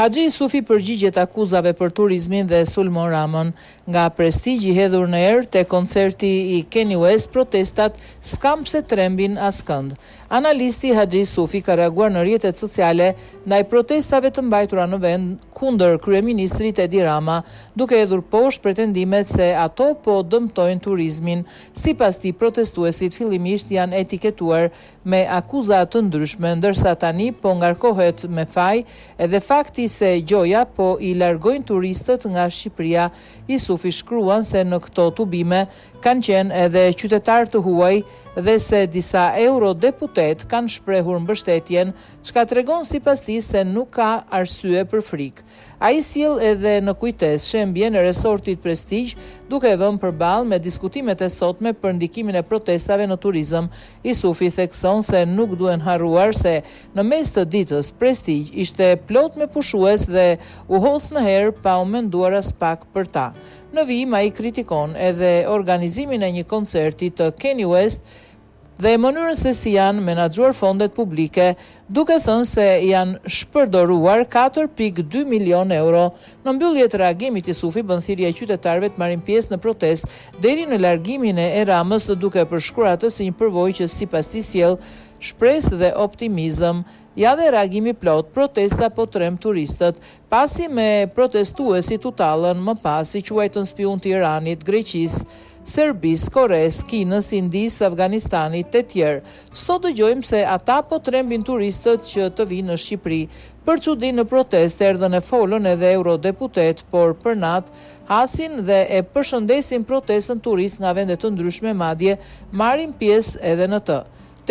Haxhi Jusufi përgjigjet akuzave për turizmin dhe sulmon Ramën. Nga prestigji hedhur në erë te koncerti i Kanye West, protestat s'kam pse trembin askënd. Analisti Haxhi Jusufi ka reaguar në rrjetet sociale ndaj protestave të mbajtura në vend kundër kryeministrit Edi Rama, duke hedhur poshtë pretendimet se ato po dëmtojnë turizmin. Sipas tij, protestuesit fillimisht janë etiketuar me akuza të ndryshme, ndërsa tani po ngarkohet me faj edhe fakti se gjoja po i largojnë turistët nga Shqipëria. Jusufi shkruan se në këto tubime kanë qenë edhe qytetar të huaj dhe se disa eurodeputet kanë shprehur mbështetjen, çka tregon sipas tij se nuk ka arsye për frikë. Ai sjell edhe në kujtesë shembjen e resortit Prestigj, duke vënë përballë me diskutimet e sotme për ndikimin e protestave në turizëm. Jusufi thekson se nuk duhen harruar se në mes të ditës Prestigj ishte plot me pushues dhe u hodh në herë pa u menduar as pak për ta. Në vijim ai kritikon edhe organizimin e një koncerti të Kanye West dhe mënyrën se si janë menaxhuar fondet publike, duke thënë se janë shpërdoruar 4.2 milion euro. Në mbyllje të reagimit, Jusufi bën thirrje qytetarëve të marrin pjesë në protestë deri në largimin e Ramës, duke përshkruar atë si një përvojë që sipas tij sjell shpresë dhe optimizëm. Ja dhe reagimi plot, protesta po trem turistët, pasi me protestuesit u tallën më pas si quajtën spiun të Iranit, Greqisë, Serbisë, Koresë, Kinës, Indisë, Afganistanit e tjerë. Sot dëgjojmë se ata po trembin turistët që të vinë në Shqipëri. Për çudi në protestë erdhën e folën edhe eurodeputet, por për natë hasin dhe e përshëndesin protestën turist nga vende të ndryshme, madje marrin pjesë edhe në të.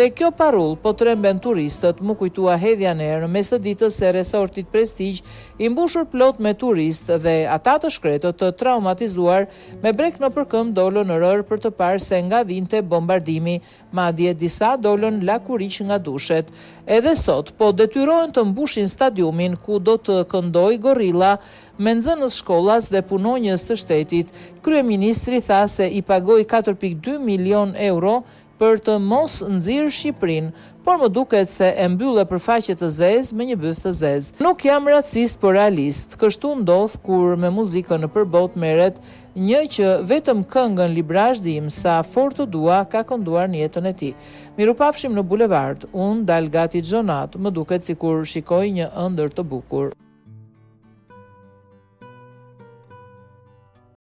Te kjo parull po tremben turistët, mu kujtua hedhja në erë në mes të ditës e resortit Prestigj, i mbushur plot me turistë dhe ata të shkretët të traumatizuar me brek në përkëm dolën në rër për të parë se nga vinte bombardimi, madje disa dolën lakuriq nga dushet. Edhe sot po detyrohen të mbushin stadiumin ku do të këndoj Gorilla me nxënës shkollas dhe punonjës të shtetit. Kryeministri tha se i pagoi 4.2 milion euro për të mos nxirë Shqipërinë, por më duket se e mbyllë përfaqe të zezë me një byth të zezë. Nuk jam racist, por realist. Kështu ndodh kur me muzikën në përbot merret një që vetëm këngën librazhdi im sa fort të dua ka kënduar në jetën e tij. Mirupafshim në bulevard. Unë dal gati xonat, më duket sikur shikoj një ëndër të bukur.